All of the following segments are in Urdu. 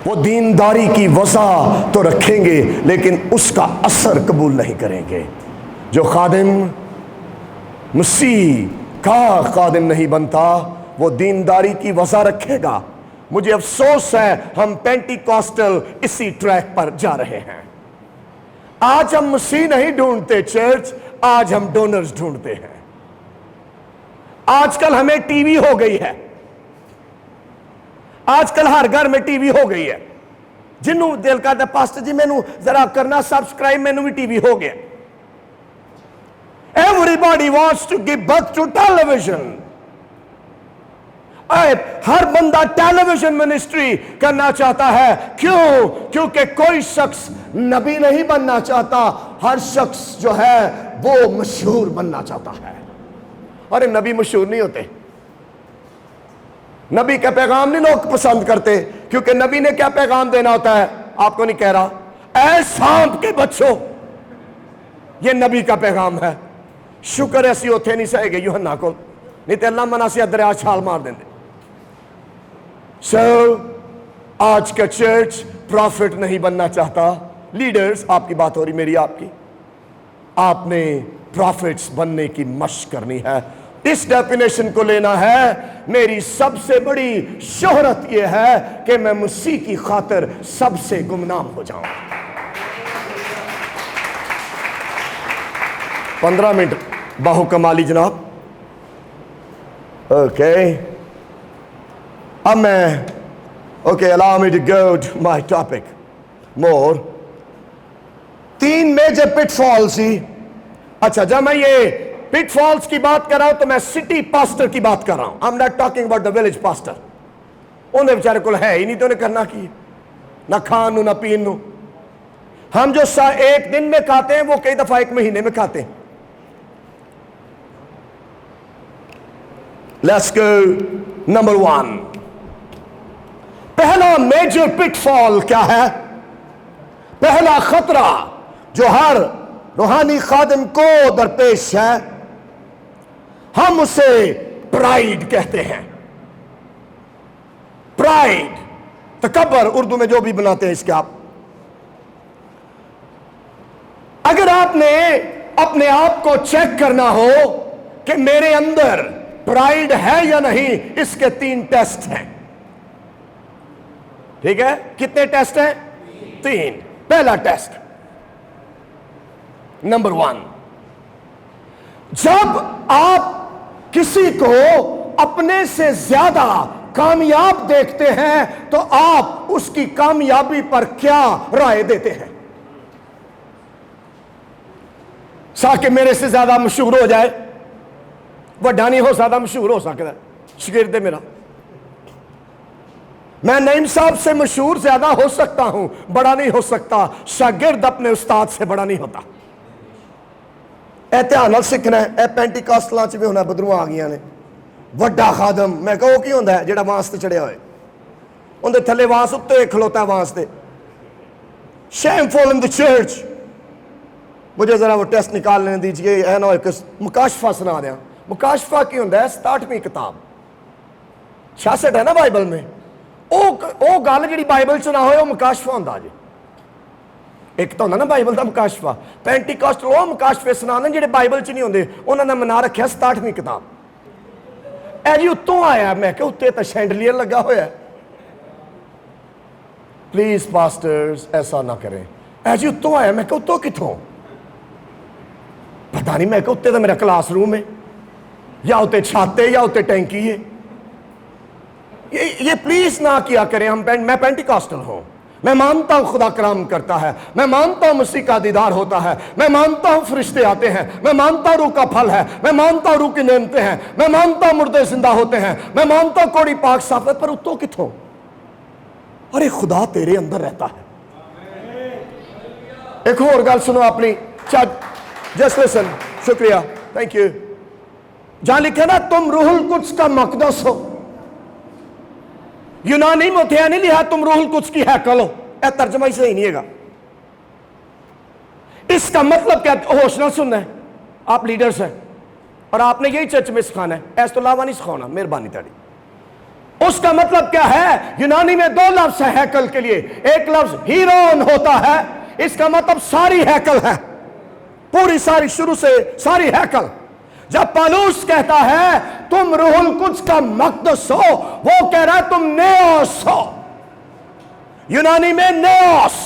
وہ دینداری کی وضع تو رکھیں گے لیکن اس کا اثر قبول نہیں کریں گے۔ جو خادم مسیح کا خادم نہیں بنتا وہ دینداری کی وضع رکھے گا۔ مجھے افسوس ہے ہم پینٹیکاسٹل اسی ٹریک پر جا رہے ہیں۔ آج ہم مسیح نہیں ڈھونڈتے چرچ، آج ہم ڈونرز ڈھونڈتے ہیں۔ آج کل ہمیں ٹی وی ہو گئی ہے، آج کل ہر گھر میں ٹی وی ہو گئی ہے۔ جنوں دل کہتا ہے پاسٹر جی میں ذرا کرنا سبسکرائب، میں بھی ٹی وی ہو گیا۔ Everybody wants to give birth to television۔ ہر بندہ ٹیلی ویژن منسٹری کرنا چاہتا ہے، کیوں؟ کیونکہ کوئی شخص نبی نہیں بننا چاہتا، ہر شخص جو ہے وہ مشہور بننا چاہتا ہے۔ اور نبی مشہور نہیں ہوتے، نبی کا پیغام نہیں لوگ پسند کرتے، کیونکہ نبی نے کیا پیغام دینا ہوتا ہے؟ آپ کو نہیں کہہ رہا، اے سانپ کے بچوں، یہ نبی کا پیغام ہے۔ شکر ایسی ہوتے نہیں سہے گے یوحنا کو، نہیں تو اللہ مناسیہ دریا چھال مار دیں دے۔ آج کا چرچ پروفٹ نہیں بننا چاہتا۔ لیڈرز، آپ کی بات ہو رہی، میری آپ کی، آپ نے پروفٹس بننے کی مشق کرنی ہے۔ اس ڈیفینیشن کو لینا ہے، میری سب سے بڑی شہرت یہ ہے کہ میں مسیح کی خاطر سب سے گمنام ہو جاؤں۔ 15 منٹ باحکم علی جناب۔ اوکے اب میں allow me to go to my topic more۔ 3 major pitfalls ہی۔ اچھا جب میں یہ پٹ فالز کی بات کر رہا ہوں تو میں سٹی پاسٹر کی بات کر رہا ہوں۔ I'm not talking about the village pastor۔ انہیں بیچارے کو ہے ہی نہیں تو انہیں کرنا کی، نہ کھان نہ پین۔ ہم جو ایک دن میں کھاتے ہیں وہ کئی دفعہ ایک مہینے میں کھاتے ہیں۔ Let's go number 1۔ پہلا میجر پٹ فال کیا ہے؟ پہلا خطرہ جو ہر روحانی خادم کو درپیش ہے، ہم اسے پرائیڈ کہتے ہیں۔ پرائیڈ، تکبر، اردو میں جو بھی بناتے ہیں اس کے آپ۔ اگر آپ نے اپنے آپ کو چیک کرنا ہو کہ میرے اندر پرائیڈ ہے یا نہیں، اس کے 3 ٹیسٹ ہیں۔ ٹھیک ہے؟ کتنے ٹیسٹ ہیں؟ 3۔ پہلا ٹیسٹ، نمبر 1، جب آپ کسی کو اپنے سے زیادہ کامیاب دیکھتے ہیں تو آپ اس کی کامیابی پر کیا رائے دیتے ہیں؟ تاکہ میرے سے زیادہ مشہور ہو جائے، وڈا نہیں ہو سکتا، مشہور ہو سکتا ہے، شاگرد میرا۔ میں نعیم صاحب سے مشہور زیادہ ہو سکتا ہوں، بڑا نہیں ہو سکتا۔ شاگرد اپنے استاد سے بڑا نہیں ہوتا۔ دھیان نال سیکھنا ہے۔ اے پینٹیکاسٹلاں چ بھی ہونا، بدرواں آ گئیاں نے۔ وڈا خادم میں کہو کی ہوندا ہے؟ جڑا وانس تے چڑھیا ہوئے، اون دے تھلے وانس اُتے کھلوتا ہے وانس تے۔ شیمفul in the church۔ مجھے ذرا وہ ٹیسٹ نکالنے دیجئے، اے نہ کہ مکاشفہ سنا دیا۔ مکاشفہ کی ہوندا ہے 67ویں کتاب، 66 ہے نا بائبل میں۔ او گل جڑی بائبل چ نہ ہوئے وہ مکاشفہ ہوندا جی۔ ایک تو ہوندا نا بائبل دا مکاشفہ، پینٹیکاسٹل وہ مکاشفے سنانے جڑے بائبل چ نہیں ہوندے، انہاں نے منا رکھیا 67ویں کتاب۔ اے جی اتوں آیا، میں کہ اتنے تو شینڈلیئر لگا ہوا ہے۔ پلیز پاسٹرز ایسا نہ کریں۔ اے جی اتوں آیا، میں کہ اتوں کتوں؟ پتہ نہیں، میں کہ اتنے تو میرا کلاس روم ہے، یا اتنے چھت ہے، یا اتنے ٹینکی ہے۔ یہ پلیز نہ کیا کریں۔ میں پینٹیکاسٹل ہوں، میں مانتا ہوں خدا کرام کرتا ہے، میں مانتا ہوں مسیح کا دیدار ہوتا ہے، میں مانتا ہوں فرشتے آتے ہیں، میں مانتا ہوں روح کا پھل ہے، میں مانتا ہوں روح کی نعمتیں ہیں، میں مانتا ہوں مردے زندہ ہوتے ہیں، میں مانتا ہوں کوڑی پاک صاف ہے، پر اتوں کتوں؟ ارے خدا تیرے اندر رہتا ہے۔ ایک اور گل سنو اپنی، جسٹ لسن۔ شکریہ، تھینک یو۔ جہاں لکھے نا تم روح القدس کا مقدس ہو، یونانی میں تھے نہیں لکھا تم روح القدس کی ہیکل ہو، اے ترجمہ ہی صحیح نہیں ہے گا۔ اس کا مطلب کیا؟ ہوش نہ سننا ہے، آپ لیڈرز ہیں اور آپ نے یہی چرچ میں سکھانا ہے، ایس تو علاوہ نہیں سکھانا، مہربانی تاری۔ اس کا مطلب کیا ہے؟ یونانی میں دو لفظ ہے ہیکل کے لیے. ایک لفظ ہیرون ہوتا ہے، اس کا مطلب ساری ہیکل ہے، پوری ساری شروع سے ساری ہیکل. جب پالوس کہتا ہے تم روح القدس کا مقدس ہو، وہ کہہ رہا ہے تم نیوس ہو. یونانی میں نیوس،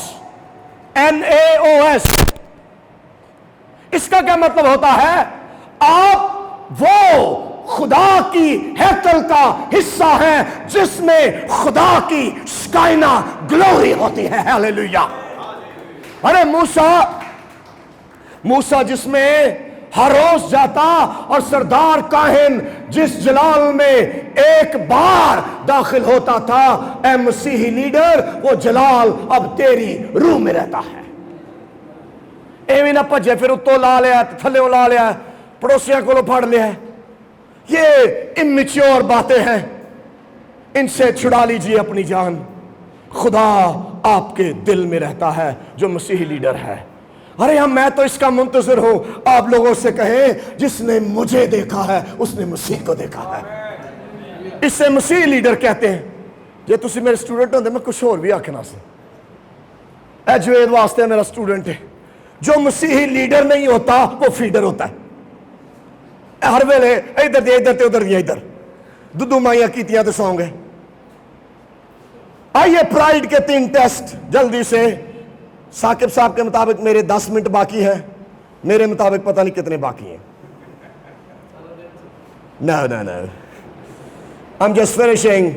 NAOS. اس کا کیا مطلب ہوتا ہے؟ آپ وہ خدا کی ہیکل کا حصہ ہیں جس میں خدا کی شکائنا گلوری ہوتی ہے. ہیلیلویا. ارے موسیٰ جس میں ہر روز جاتا اور سردار کاہن جس جلال میں ایک بار داخل ہوتا تھا، اے مسیحی لیڈر وہ جلال اب تیری روح میں رہتا ہے. ایویں نہ پجے پھر اتو لا لیا تھلے لا لیا پڑوسیاں کو پھڑ لیا. یہ اممیچیور باتیں ہیں، ان سے چھڑا لیجئے اپنی جان. خدا آپ کے دل میں رہتا ہے جو مسیحی لیڈر ہے. ارے میں تو اس کا منتظر ہوں آپ لوگوں سے کہیں جس نے مجھے دیکھا ہے اس نے مسیح کو دیکھا ہے. اس سے مسیحی لیڈر کہتے ہیں. یہ تسی میرے سٹوڈنٹ ہوندے میں کچھ اور بھی آکھنا سے. اے جوید واسطے میرا سٹوڈنٹ ہے. جو مسیحی لیڈر نہیں ہوتا وہ فیڈر ہوتا ہے. ہر ویلے ادھر دیا ادھر تے ادھر دیا ادھر دودھ مائیاں کیتیاں تے سوں گے. آئیے پرائیڈ کے 3 ٹیسٹ جلدی سے. ثاقب صاحب کے مطابق میرے 10 منٹ باقی ہیں، میرے مطابق پتہ نہیں کتنے باقی ہیں. No. I'm just finishing.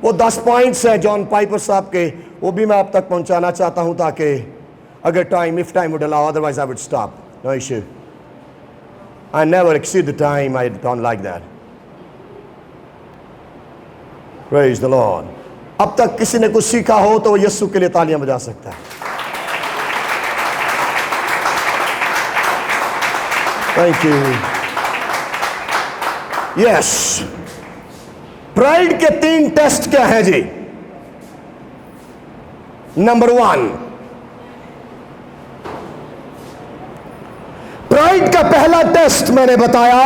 وہ 10 پوائنٹس ہیں جان پائپر صاحب کے، وہ بھی میں آپ تک پہنچانا چاہتا ہوں تاکہ اگر if time would allow, otherwise I would stop. No issue. I never exceed the time. I don't like that. Praise the Lord. اب تک کسی نے کچھ سیکھا ہو تو وہ یسوع کے لیے تالیاں بجا سکتا ہے. Thank you. Yes. پرائڈ کے 3 ٹیسٹ کیا ہیں جی؟ نمبر 1، پرائڈ کا پہلا ٹیسٹ میں نے بتایا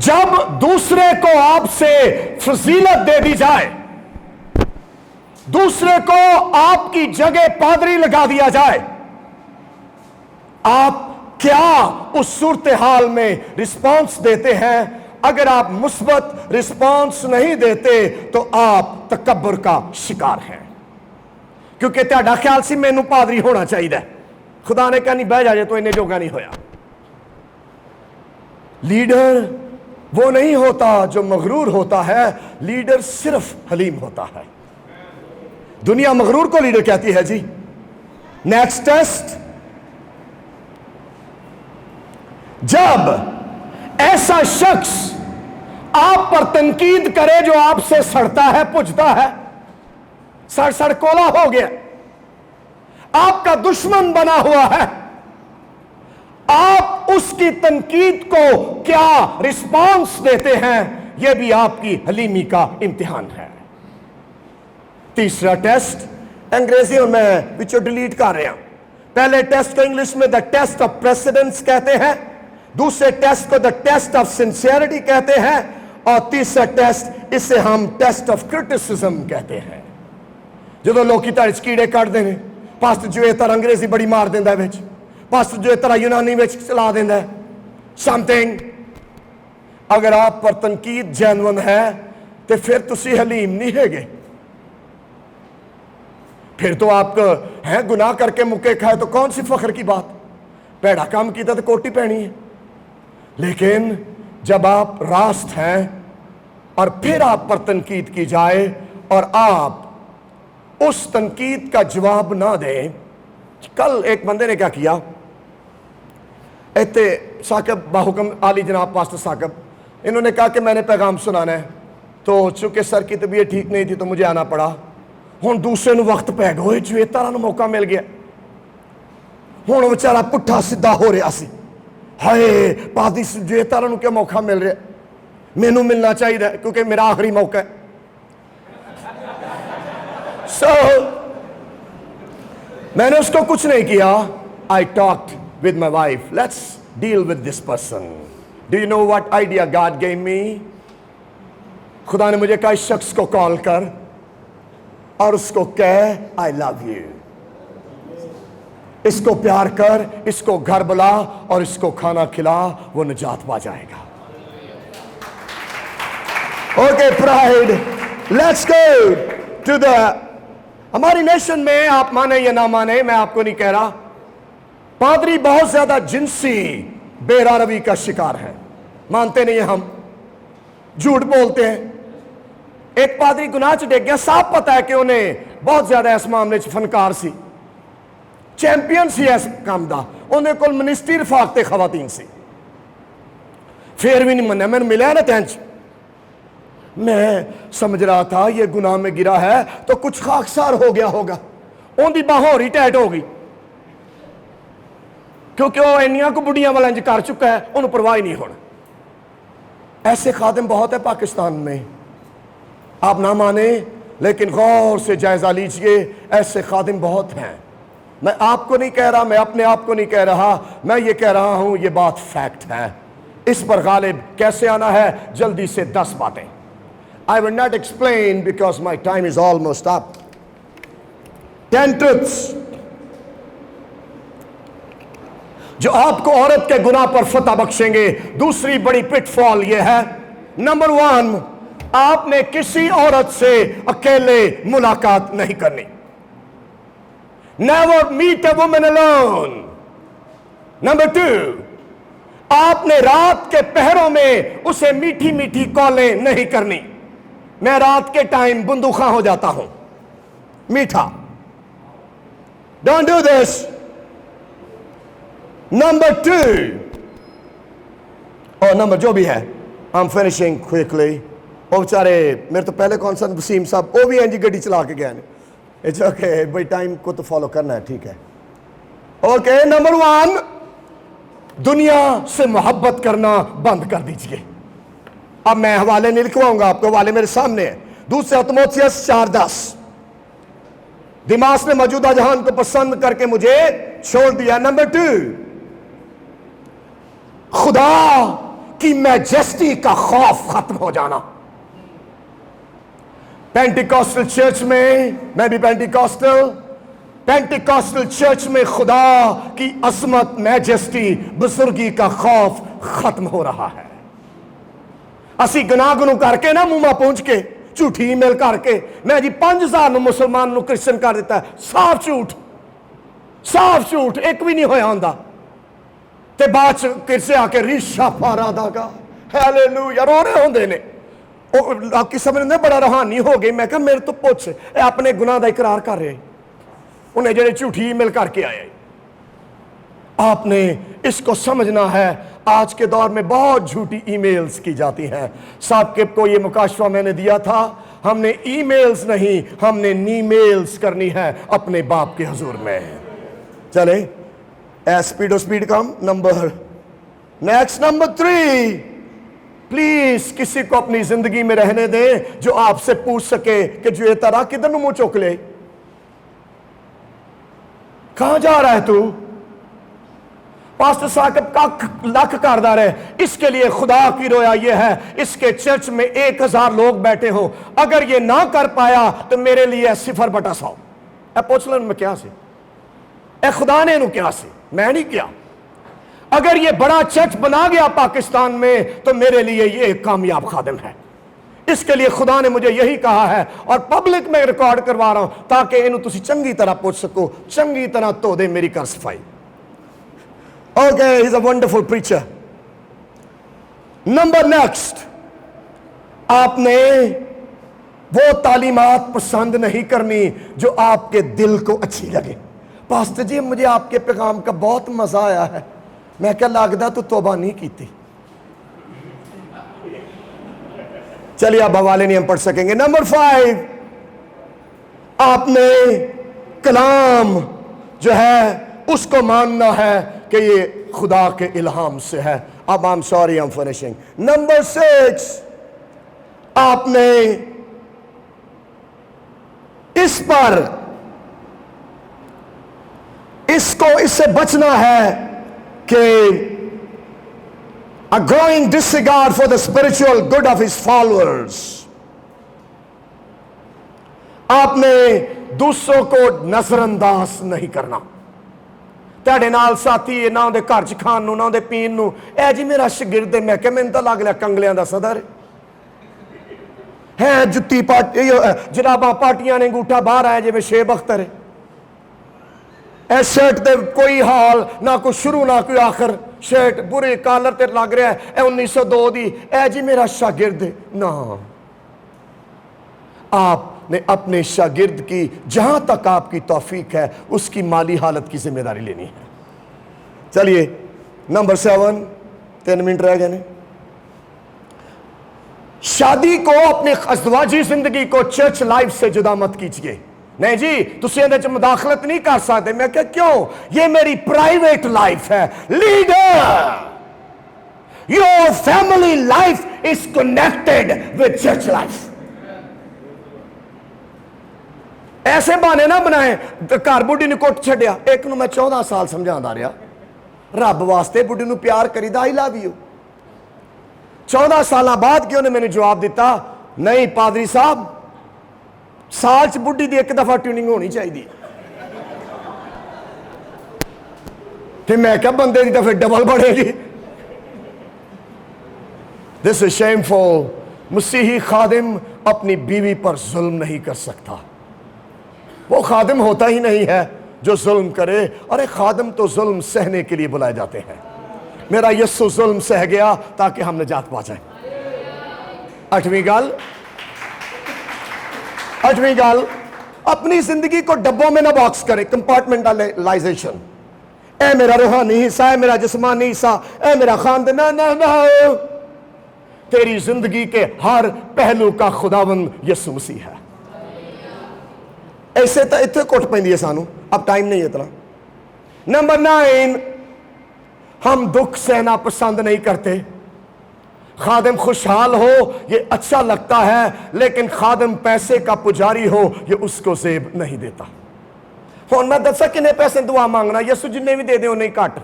جب دوسرے کو آپ سے فضیلت دے دی جائے، دوسرے کو آپ کی جگہ پادری لگا دیا جائے، آپ کیا اس صورتحال میں رسپانس دیتے ہیں؟ اگر آپ مثبت رسپانس نہیں دیتے تو آپ تکبر کا شکار ہیں، کیونکہ تہاڈا خیال سی مینوں پادری ہونا چاہیے. خدا نے کہا نہیں بہ جائے تو انہیں جوگا نہیں ہویا. لیڈر وہ نہیں ہوتا جو مغرور ہوتا ہے، لیڈر صرف حلیم ہوتا ہے. دنیا مغرور کو لیڈر کہتی ہے جی. نیکسٹ ٹیسٹ، جب ایسا شخص آپ پر تنقید کرے جو آپ سے سڑتا ہے پجتا ہے، سڑ کولا ہو گیا، آپ کا دشمن بنا ہوا ہے، آپ اس کی تنقید کو کیا رسپانس دیتے ہیں؟ یہ بھی آپ کی حلیمی کا امتحان ہے. تیسرا ٹیسٹ انگریزی میں پچھو ڈیلیٹ کر رہے ہیں. پہلے ٹیسٹ کو انگلش میں دا ٹیسٹ آف پریسیڈنس کہتے ہیں، دوسرے ٹیسٹ کو دا ٹیسٹ آف سنسیئرٹی کہتے ہیں، اور تیسرا ٹیسٹ اسے ہم ٹیسٹ آف کرٹیسزم کہتے ہیں. جدو لوگ کیڑے کٹ دیں پاسٹ جو یہ طرح انگریزی بڑی مار دینا ہے، پاسٹ جو یہ طرح یونانی چلا دینا ہے سم تھنگ. اگر آپ پر تنقید جینون ہے تو پھر تسی حلیم نہیں ہے گے، پھر تو آپ کو ہے گناہ کر کے مکے کھائے تو کون سی فخر کی بات، پیڑا کام کیتا تو کوٹی پہنی ہے. لیکن جب آپ راست ہیں اور پھر آپ پر تنقید کی جائے اور آپ اس تنقید کا جواب نہ دیں. کل ایک بندے نے کیا کیا، ایتے ثاقب باحکم عالی جناب پاسٹر ثاقب، انہوں نے کہا کہ میں نے پیغام سنانا ہے، تو چونکہ سر کی طبیعت ٹھیک نہیں تھی تو مجھے آنا پڑا. ہوں دوسرے نو وقت پہ گئے جو طرح نو موقع مل گیا، ہوں بیچارہ پٹھا سیدھا ہو رہا سی، ہائے پادری جو طرح نو کیا موقع مل رہا، مینوں ملنا چاہیے کیونکہ میرا آخری موقع ہے. سو میں نے اس کو کچھ نہیں کیا. I talked with my wife. Let's deal with this person. Do you know what idea God gave me? خدا نے مجھے کہا اس شخص کو کال کر اور اس کو کہہ آئی لو یو، اس کو پیار کر، اس کو گھر بلا اور اس کو کھانا کھلا، وہ نجات پا جائے گا۔ Okay pride, let's go to the, ہماری نیشن میں آپ مانے یا نہ مانے، میں آپ کو نہیں کہہ رہا، پادری بہت زیادہ جنسی بے روی کا شکار ہے، مانتے نہیں ہم، جھوٹ بولتے ہیں۔ ایک پادری گناہ چ ڈگ گیا، صاف پتا ہے کہ انہیں بہت زیادہ اس معاملے چ فنکار سی، چیمپئن سی اس کام دا، انہیں کل منسٹری رفاقت خواتین سی، پھر بھی نہیں منیا۔ میں نے ملیا نا تینچ، میں سمجھ رہا تھا یہ گناہ میں گرا ہے تو کچھ خاکسار ہو گیا ہوگا، ان دی باہوں ہی ٹائٹ ہو گئی، کیونکہ وہ انیاں کو بڑیاں والا انج کر چکا ہے، انہوں پرواہ نہیں ہونا۔ ایسے خادم بہت ہے پاکستان میں، آپ نہ مانیں لیکن غور سے جائزہ لیجئے، ایسے خادم بہت ہیں۔ میں آپ کو نہیں کہہ رہا، میں اپنے آپ کو نہیں کہہ رہا، میں یہ کہہ رہا ہوں یہ بات فیکٹ ہے۔ اس پر غالب کیسے آنا ہے؟ جلدی سے 10 باتیں۔ I will not explain because my time is almost up. 10 truths جو آپ کو عورت کے گناہ پر فتح بخشیں گے۔ دوسری بڑی پٹ فال یہ ہے، نمبر 1، آپ نے کسی عورت سے اکیلے ملاقات نہیں کرنی۔ Never meet a woman alone. Number 2، آپ نے رات کے پہروں میں اسے میٹھی میٹھی کالیں نہیں کرنی۔ میں رات کے ٹائم بندوخاں ہو جاتا ہوں، میٹھا، ڈونٹ ڈو دس۔ نمبر 2 اور نمبر جو بھی ہے، I'm finishing quickly۔ وہ بیچارے میرے تو پہلے کون سا وسیم صاحب، وہ بھی انجی گڈی چلا کے گئے ہیں، اٹس اوکے بھائی، ٹائم کو تو فالو کرنا ہے، ٹھیک ہے۔ اوکے، نمبر 1، دنیا سے محبت کرنا بند کر دیجئے۔ اب میں حوالے نہیں لکھواؤں گا آپ کو، حوالے میرے سامنے ہیں۔ دوسرے تیموتھیوس 4:10، دماس نے موجودہ جہان کو پسند کر کے مجھے چھوڑ دیا۔ نمبر 2، خدا کی میجسٹی کا خوف ختم ہو جانا۔ پینٹیکوسٹل چرچ میں بھی پینٹیکوسٹل چرچ میں خدا کی عظمت، میجسٹی، بزرگی کا خوف ختم ہو رہا ہے۔ اسی گناہ کر کے نا منہ پہنچ کے جھوٹی ای میل کر کے میں جی 5000 مسلمان نو کرسچن کر دیتا ہے، صاف جھوٹ ایک بھی نہیں ہویا ہوندا، تے بعد کسے آ کے ریشا پارا دا گا ہیلیلویا رو رہے ہوندے نے۔ آپ کی سمجھ میں بڑا روحانی ہو گئی، میں کہا میرے تو پوچھ اے اپنے گناہ دا اقرار کر رہے انہیں جڑے جھوٹی ای میل کر کے آئے۔ آپ نے اس کو سمجھنا ہے، آج کے دور میں بہت جھوٹی ای میلز کی جاتی ہیں۔ ثاقب کو یہ مکاشفہ میں نے دیا تھا، ہم نے ای میلز نہیں، ہم نے نی میلز کرنی ہے اپنے باپ کے حضور میں۔ چلیں speed come. Next number 3، please کسی کو اپنی زندگی میں رہنے دیں جو آپ سے پوچھ سکے کہ جو یہ طرح کدھر منہ چوک لے، کہاں جا رہا ہے تو؟ پاسٹر ثاقب کا لاکھ کاردار ہے، اس کے لیے خدا کی رویا یہ ہے اس کے چرچ میں 1000 لوگ بیٹھے ہوں، اگر یہ نہ کر پایا تو میرے لیے 0/100۔ اے پوچھ لیں میں کیا سے، اے خدا نے انہوں کیا سے، میں نہیں کیا۔ اگر یہ بڑا چرچ بنا گیا پاکستان میں تو میرے لیے یہ ایک کامیاب خادم ہے۔ اس کے لیے خدا نے مجھے یہی کہا ہے اور پبلک میں ریکارڈ کروا رہا ہوں تاکہ انہوں تسی چنگی طرح پوچھ سکو، چنگی طرح تو دے میری کر صفائی۔ Okay, he's a wonderful preacher. Number next، آپ نے وہ تعلیمات پسند نہیں کرنی جو آپ کے دل کو اچھی لگے۔ پاسٹر جی مجھے آپ کے پیغام کا بہت مزہ آیا ہے، میں کیا لگتا تو توبہ نہیں کی تھی۔ چلیے اب حوالے نہیں ہم پڑھ سکیں گے۔ نمبر 5، آپ نے کلام جو ہے اس کو ماننا ہے کہ یہ خدا کے الہام سے ہے۔ اب I'm sorry I'm finishing۔ Number 6، آپ نے اس پر اس سے بچنا ہے کہ a growing disregard for the spiritual good of his followers۔ آپ نے دوسروں کو نظر انداز نہیں کرنا. تیرے نال ساتھی نہ اندے گھر چ کھان نو نہ اندے پین نو اے جی میرا شاگرد ہے, میں کہ مینوں تاں لگ لیا کنگلیاں دا صدر ہے جتی پارٹی جناباں پارٹیاں نے انگوٹھا باہر آیا جی میں شیب اختر ہے. اے شرٹ دے کوئی حال نہ کوئی شروع نہ کوئی آخر, شرٹ برے کالر تے لگ رہا ہے اے 1902 دی, اے جی میرا شاگرد ہے. نہ, آپ نے اپنے شاگرد کی جہاں تک آپ کی توفیق ہے اس کی مالی حالت کی ذمہ داری لینی ہے. چلیے نمبر 7, 3 منٹ رہ گئے. شادی کو اپنے ازدواجی زندگی کو چرچ لائف سے جدا مت کیجئے. نہیں جی تسی اندر چ مداخلت نہیں کر سکتے. میں کہ کیوں؟ یہ میری پرائیویٹ لائف ہے. Leader, your family life is connected with church life. ایسے بہانے نہ بنائیں. گھر بڈھی نے کٹ چھڈیا, ایک نو میں 14 سال سمجھاتا رہا, رب واسطے بڈھی نو پیار کری دا, I love you. 14 سالہ بعد کیوں نے میں نے جواب دیتا, نہیں پادری صاحب سال چ بڈھی دی ایک دفعہ ٹیوننگ ہونی چاہیے. پھر میں کہا بندے دی دفعہ ڈبل بڑھے گی. This is shameful. مسیحی خادم اپنی بیوی پر ظلم نہیں کر سکتا. وہ خادم ہوتا ہی نہیں ہے جو ظلم کرے. اور ایک خادم تو ظلم سہنے کے لیے بلائے جاتے ہیں. میرا یسوع ظلم سہ گیا تاکہ ہم نجات پا جائیں. 8ویں گل, اپنی زندگی کو ڈبوں میں نہ باکس کرے. کمپارٹمنٹلائزیشن, اے میرا روحانی حصہ, اے میرا جسمانی حصہ, اے میرا خاندان. نہ, تیری زندگی کے ہر پہلو کا خداوند یسوع مسیح ہے. ایسے تو اتنے کٹ پہ سانو, اب ٹائم نہیں اتنا. نمبر 9, ہم دکھ سہنا پسند نہیں کرتے. خادم خوشحال ہو یہ اچھا لگتا ہے, لیکن خادم پیسے کا پجاری ہو یہ اس کو زیب نہیں دیتا. ہوں میں دسا کنے پیسے دعا مانگنا, یسوع جنہیں بھی دے دیں انہیں کٹ.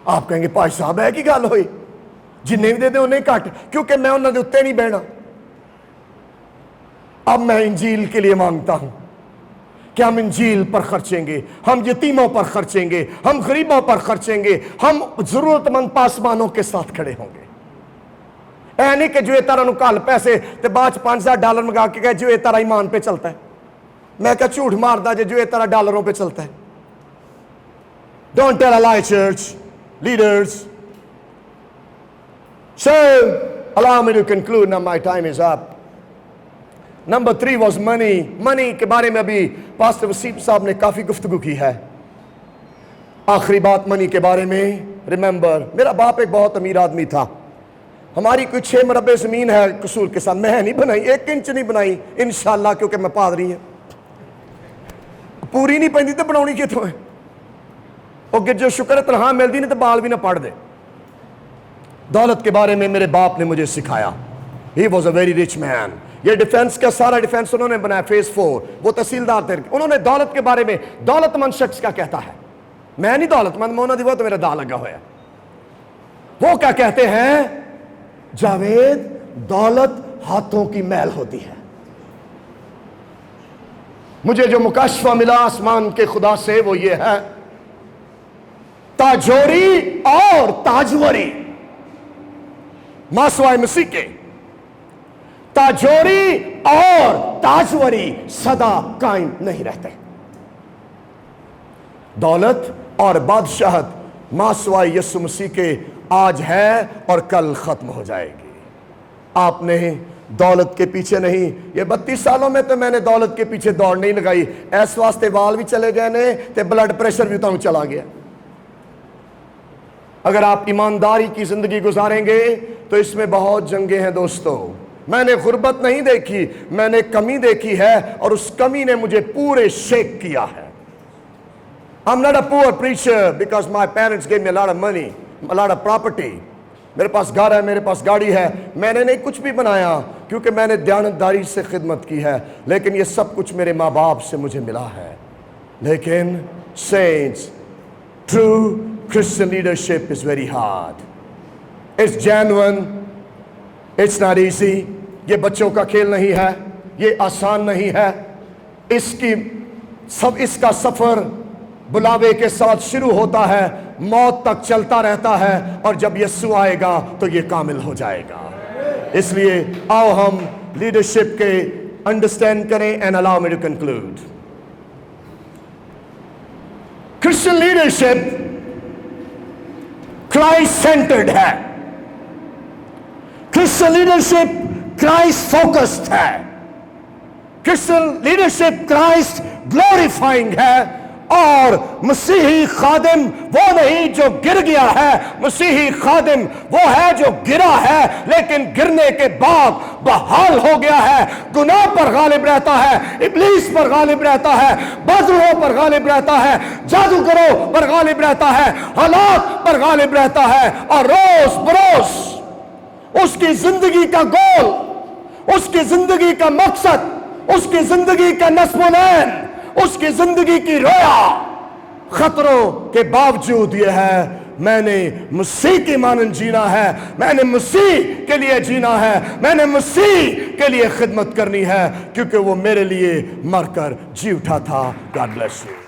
آپ کہیں گے پاش صاحب ہے کی گل ہوئی, جنہیں بھی دے دیں انہیں کٹ, کیونکہ میں انہوں نے اتنے نہیں بہنا. اب میں انجیل کے لیے مانگتا ہوں کہ ہم انجیل پر خرچیں گے, ہم یتیموں پر خرچیں گے, ہم غریبوں پر خرچیں گے, ہم ضرورت مند پاسبانوں کے ساتھ کھڑے ہوں گے. اے نہیں کہ جو تارا نو کال پیسے تے بعد $5,000 منگا کے کہے جو تارا ایمان پہ چلتا ہے. میں کہا جھوٹ ماردا جو تارا ڈالروں پہ چلتا ہے. Don't tell a lie, church leaders. So allow me to conclude now, my time is up. Number 3 was money. Money کے بارے میں ابھی پاسٹر وسیم صاحب نے کافی گفتگو کی ہے. آخری بات منی کے بارے میں. ریممبر, میرا باپ ایک بہت امیر آدمی تھا. ہماری کوئی 6 مربع زمین ہے قصور کے ساتھ, میں نہیں بنائی, 1 انچ نہیں بنائی انشاءاللہ, کیونکہ میں پادری ہوں. پوری نہیں پہنتی تو بناونی کتوں ہے. اور جو شکر تنہا ملتی نہیں تو بال بھی نہ پڑھ دے. دولت کے بارے میں میرے باپ نے مجھے سکھایا. He was a very rich man. یہ ڈیفنس کا سارا ڈیفنس انہوں نے بنایا فیس 4, وہ تحصیلدار تھے. انہوں نے دولت کے بارے میں, دولت مند شخص کیا کہتا ہے. میں نہیں دولت مند, مونا دی وہ تو میرا دا لگا ہوا ہے. وہ کیا کہتے ہیں, جاوید دولت ہاتھوں کی میل ہوتی ہے. مجھے جو مکاشفہ ملا آسمان کے خدا سے وہ یہ ہے, تاجوری اور تاجوری ماسوائے مسیح کے, تاجوری اور تاجوری صدا قائم نہیں رہتے. دولت اور بادشاہت ماسوائے یسوع مسیح کے آج ہے اور کل ختم ہو جائے گی. آپ نے دولت کے پیچھے نہیں, یہ 32 سالوں میں تو میں نے دولت کے پیچھے دوڑ نہیں لگائی. ایس واسطے وال بھی چلے گئے نے تے بلڈ پریشر بھی تو چلا گیا. اگر آپ ایمانداری کی زندگی گزاریں گے تو اس میں بہت جنگیں ہیں دوستو. میں نے غربت نہیں دیکھی, میں نے کمی دیکھی ہے, اور اس کمی نے مجھے پورے شیک کیا ہے. I'm not a poor preacher because my parents gave me a lot of money, a lot of property. میرے پاس گھر ہے, میرے پاس گاڑی ہے. میں نے نہیں کچھ بھی بنایا کیونکہ میں نے دیانتداری سے خدمت کی ہے, لیکن یہ سب کچھ میرے ماں باپ سے مجھے ملا ہے. لیکن saints, true Christian leadership is very hard. It's genuine. It's not easy. یہ بچوں کا کھیل نہیں ہے. یہ آسان نہیں ہے. اس کا سفر بلاوے کے ساتھ شروع ہوتا ہے, موت تک چلتا رہتا ہے, اور جب یسوع آئے گا تو یہ کامل ہو جائے گا. اس لیے آؤ ہم لیڈرشپ کے انڈرسٹینڈ کریں. And allow me to conclude. Christian leadership Christ centred ہے. کرسچن لیڈرشپ کرائسٹ فوکسڈ ہے. کرسچن لیڈرشپ کرائسٹ گلوریفائنگ ہے. اور مسیحی خادم وہ نہیں جو گر گیا ہے, مسیحی خادم وہ ہے جو گرا ہے لیکن گرنے کے بعد بحال ہو گیا ہے. گناہ پر غالب رہتا ہے, ابلیس پر غالب رہتا ہے, بازوؤں پر غالب رہتا ہے, جادوگروں پر غالب رہتا ہے, حالات پر غالب رہتا ہے, اور روز بروز اس کی زندگی کا گول, اس کی زندگی کا مقصد, اس کی زندگی کا نصب و نین, اس کی زندگی کی رویا خطروں کے باوجود یہ ہے, میں نے مسیح کی مانند جینا ہے, میں نے مسیح کے لیے جینا ہے, میں نے مسیح کے لیے خدمت کرنی ہے, کیونکہ وہ میرے لیے مر کر جی اٹھا تھا. God bless you.